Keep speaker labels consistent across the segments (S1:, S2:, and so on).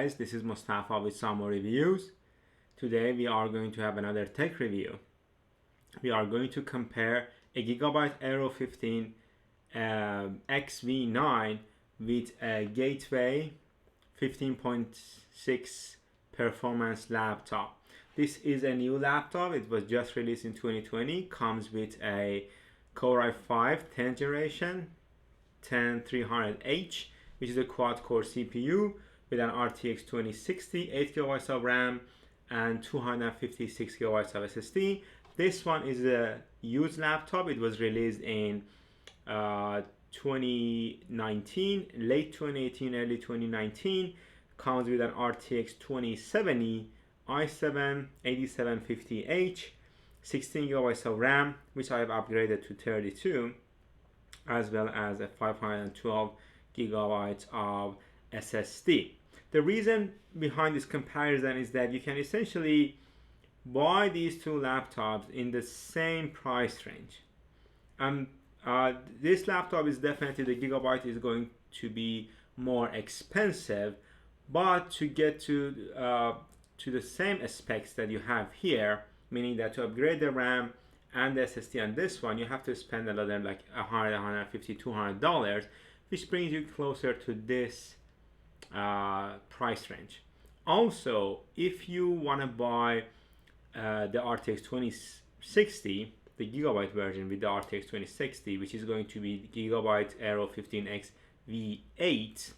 S1: guys, this is Mustafa with some more reviews. Today we are going to have another tech review. We are going to compare a Gigabyte Aero 15 XV9 with a Gateway 15.6 performance laptop. This is a new laptop. It was just released in 2020. Comes with a Core i5 10th generation 10300H, which is a quad-core CPU with an RTX 2060, 8 GB of RAM, and 256 GB of SSD. This one is a used laptop. It was released in 2019, late 2018, early 2019. Comes with an RTX 2070 i7 8750H, 16 GB of RAM, which I have upgraded to 32, as well as a 512 GB of SSD. The reason behind this comparison is that you can essentially buy these two laptops in the same price range. This laptop is definitely, the Gigabyte is going to be more expensive, but to get to the same specs that you have here, meaning that to upgrade the RAM and the SSD on this one, you have to spend another like $100, $150, $200, which brings you closer to this price range. Also, if you want to buy the RTX 2060, the Gigabyte version with the RTX 2060, which is going to be Gigabyte Aero 15X V8,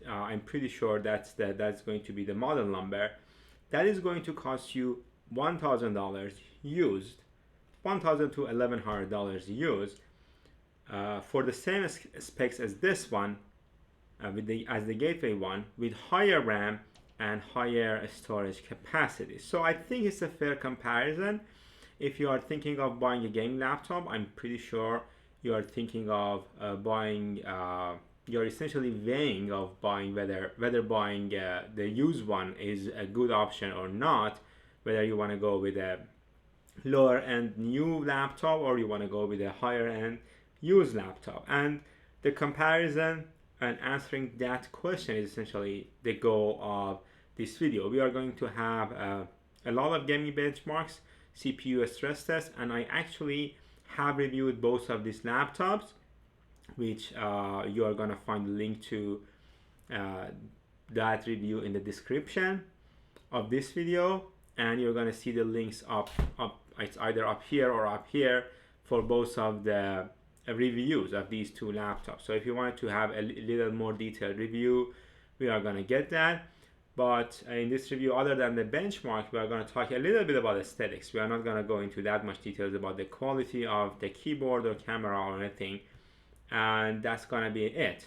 S1: I'm pretty sure that's going to be the model number. That is going to cost you $1,000 used, $1,000 to $1,100 used, for the same specs as this one, as the Gateway one, with higher RAM and higher storage capacity. So I think it's a fair comparison. If you are thinking of buying a gaming laptop, I'm pretty sure you are thinking of buying. You're essentially weighing of buying whether buying the used one is a good option or not. Whether you want to go with a lower end new laptop or you want to go with a higher end used laptop. And the comparison and answering that question is essentially the goal of this video. We are going to have a lot of gaming benchmarks, CPU stress tests, and I actually have reviewed both of these laptops, which you are going to find the link to that review in the description of this video, and you're going to see the links up. It's either up here or up here for both of the reviews of these two laptops. So if you wanted to have a little more detailed review, we are going to get that. But in this review, other than the benchmark, we are going to talk a little bit about aesthetics. We are not going to go into that much details about the quality of the keyboard or camera or anything, and that's going to be it.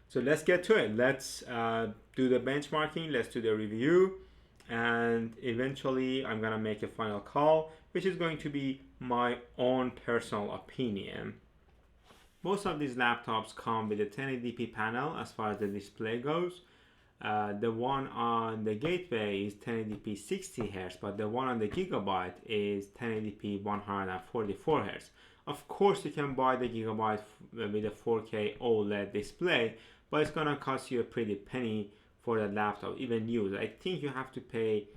S1: So let's get to it. Let's do the benchmarking, let's do the review, and eventually I'm going to make a final call, which is going to be my own personal opinion. Most of these laptops come with a 1080p panel as far as the display goes. The one on the Gateway is 1080p 60 Hz, but the one on the Gigabyte is 1080p 144 Hz. Of course, you can buy the Gigabyte with a 4K OLED display, but it's gonna cost you a pretty penny for that laptop, even used. I think you have to pay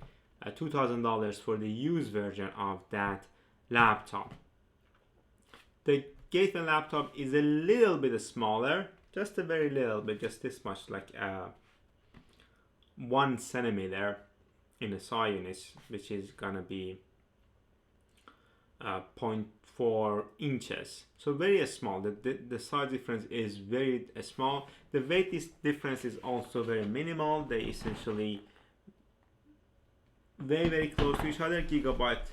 S1: $2,000 for the used version of that laptop. The Gateway laptop is a little bit smaller, just a very little bit, just this much, like 1 centimeter in the SI units, which is gonna be 0.4 inches. So very small. The size difference is very small. The weight difference is also very minimal. They essentially very close to each other. Gigabyte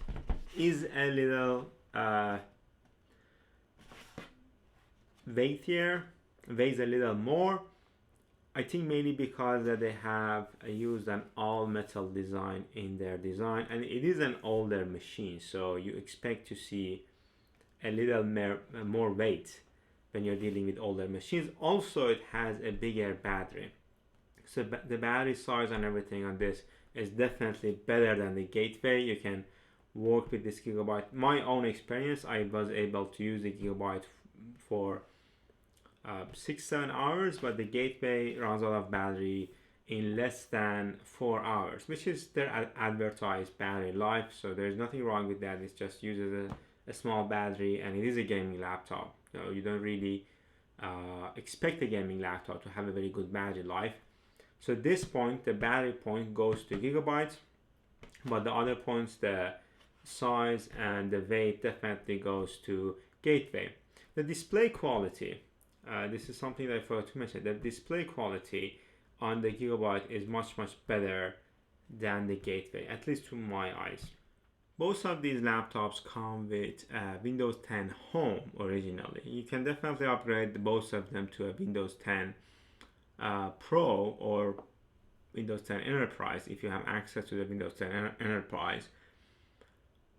S1: is a little weighs a little more. I think mainly because that they have used an all metal design in their design, and it is an older machine, so you expect to see a little more weight when you're dealing with older machines. Also, it has a bigger battery, so the battery size and everything on this is definitely better than the Gateway. You can work with this Gigabyte. My own experience, I was able to use the Gigabyte for 6-7 hours, but the Gateway runs out of battery in less than 4 hours, which is their advertised battery life. So there's nothing wrong with that. It just uses a small battery, and it is a gaming laptop, so you don't really expect a gaming laptop to have a very good battery life. So this point, the battery point, goes to Gigabyte, but the other points, the size and the weight, definitely goes to Gateway. The display quality, this is something that I forgot to mention. The display quality on the Gigabyte is much better than the Gateway, at least to my eyes. Both of these laptops come with Windows 10 Home originally. You can definitely upgrade both of them to a Windows 10 Pro or Windows 10 Enterprise if you have access to the Windows 10 Enterprise.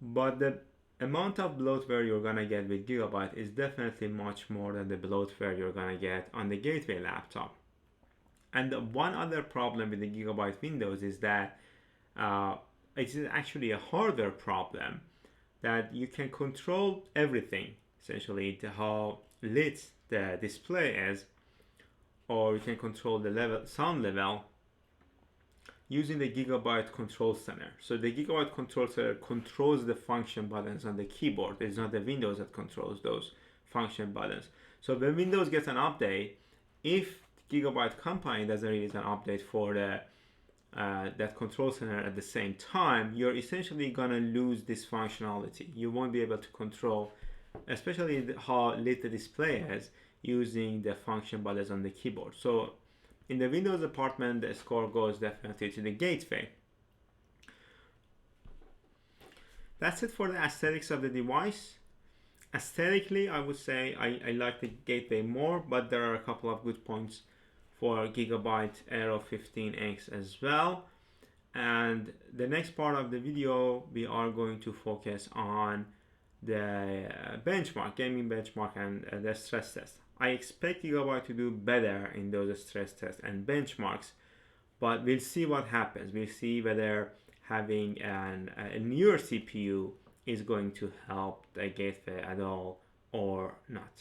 S1: But the amount of bloatware you're gonna get with Gigabyte is definitely much more than the bloatware you're gonna get on the Gateway laptop. And one other problem with the Gigabyte Windows is that it is actually a hardware problem, that you can control everything, essentially how lit the display is, or you can control the sound level using the Gigabyte Control Center. So the Gigabyte Control Center controls the function buttons on the keyboard. It's not the Windows that controls those function buttons. So when Windows gets an update, if Gigabyte company doesn't release an update for the that control center at the same time, you're essentially gonna lose this functionality. You won't be able to control, especially how lit the display is, using the function buttons on the keyboard. So in the Windows department, the score goes definitely to the Gateway. That's it for the aesthetics of the device. Aesthetically, I would say I like the Gateway more, but there are a couple of good points for Gigabyte Aero 15X as well. And the next part of the video, we are going to focus on the gaming benchmark and the stress test. I expect Gigabyte to do better in those stress tests and benchmarks, but we'll see what happens. We'll see whether having a newer CPU is going to help the Gateway at all or not.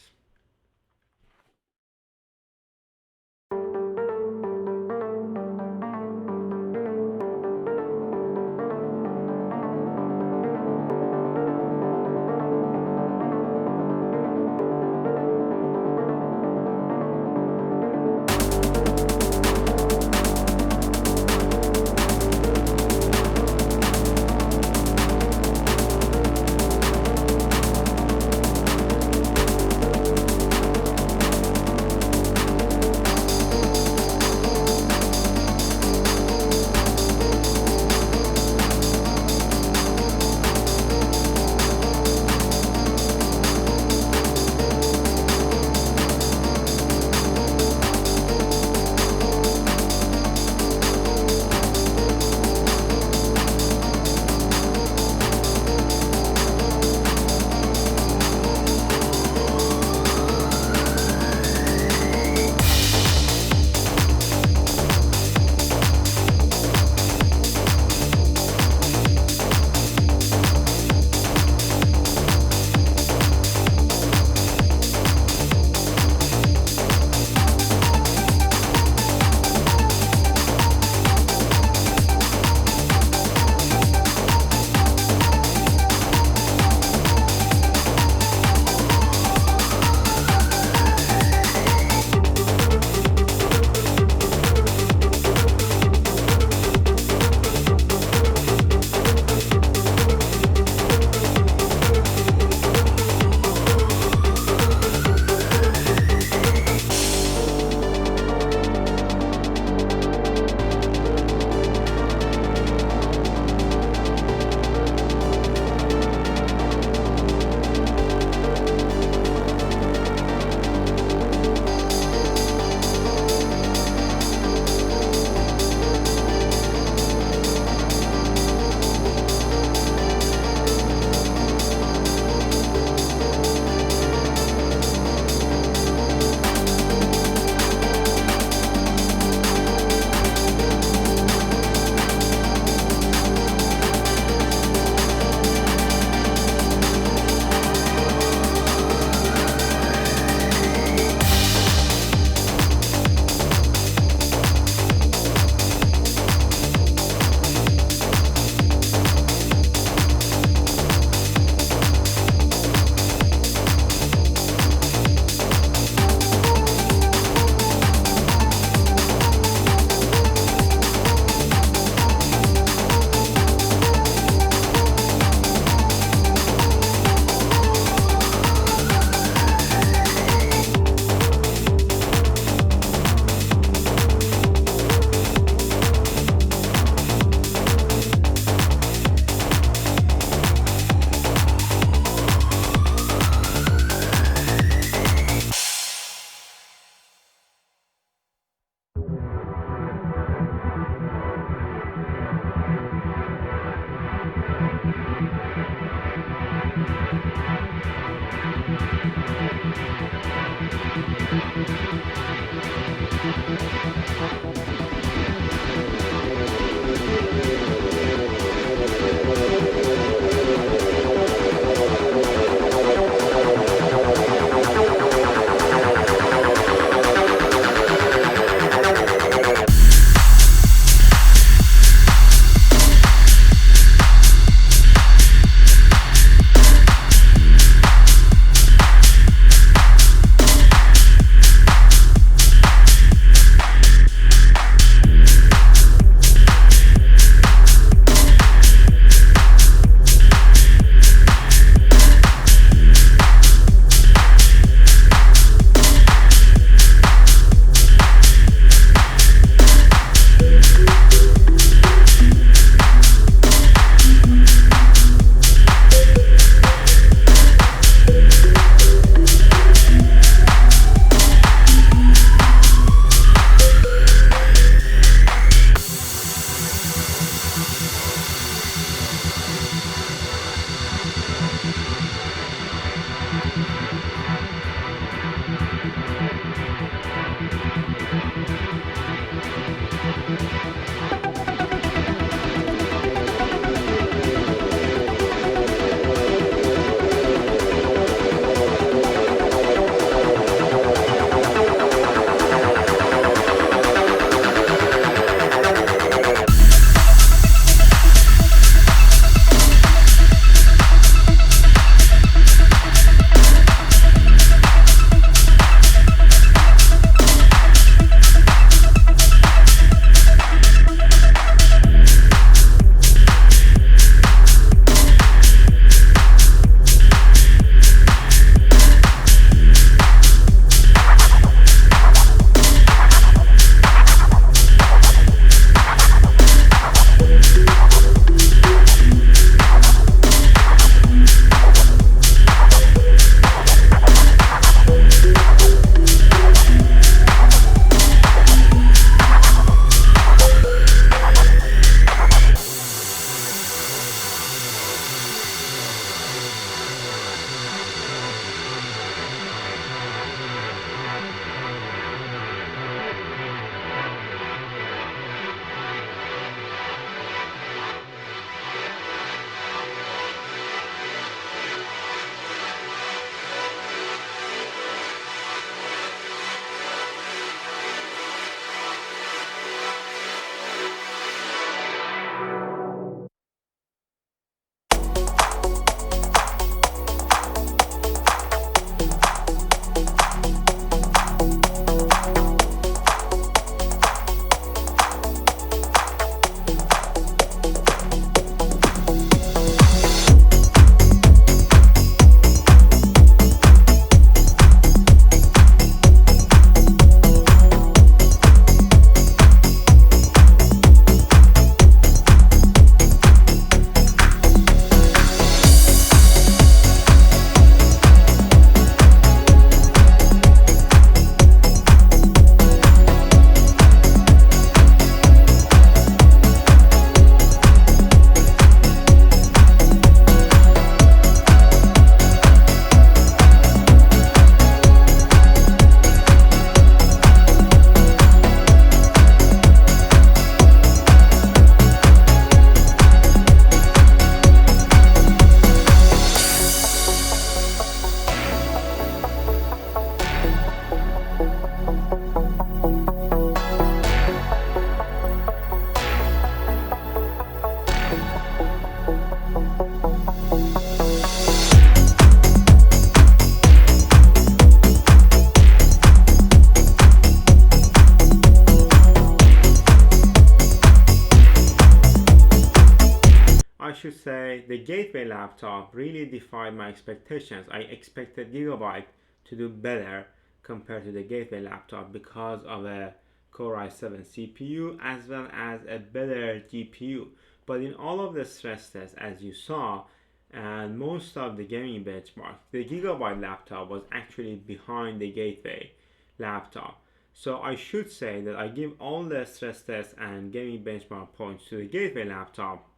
S1: should say the Gateway laptop really defied my expectations. I expected Gigabyte to do better compared to the Gateway laptop because of a Core i7 CPU as well as a better GPU. But in all of the stress tests, as you saw, and most of the gaming benchmarks, the Gigabyte laptop was actually behind the Gateway laptop. So I should say that I give all the stress tests and gaming benchmark points to the Gateway laptop,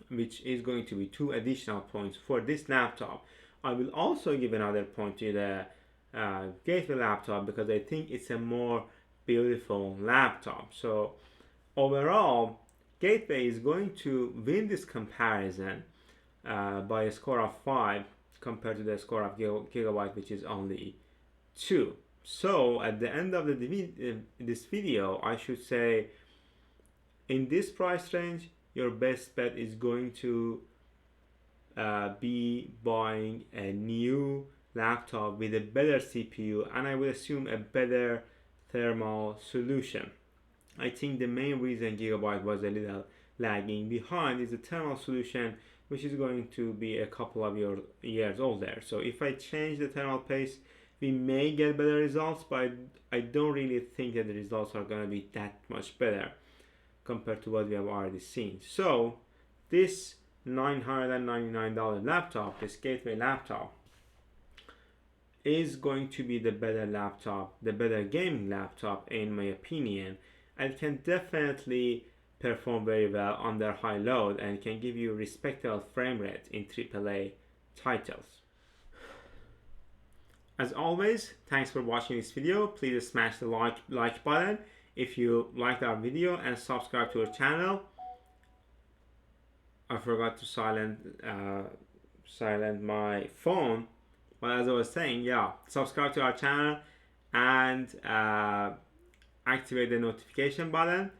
S1: which is going to be 2 additional points for this laptop. I will also give another point to the Gateway laptop because I think it's a more beautiful laptop. So overall, Gateway is going to win this comparison by a score of 5 compared to the score of Gigabyte, which is only 2. So at the end of this video, I should say in this price range, your best bet is going to be buying a new laptop with a better CPU, and I would assume a better thermal solution. I think the main reason Gigabyte was a little lagging behind is the thermal solution, which is going to be a couple of years older. So if I change the thermal paste, we may get better results, but I don't really think that the results are going to be that much better compared to what we have already seen. So this $999 laptop, this Gateway laptop, is going to be the better laptop, the better gaming laptop in my opinion, and can definitely perform very well under high load and can give you respectable frame rate in AAA titles. As always, thanks for watching this video. Please smash the like button if you liked our video and subscribe to our channel. I forgot to silent my phone, but as I was saying, yeah, subscribe to our channel and activate the notification button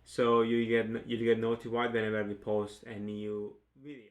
S1: so you get notified whenever we post a new video.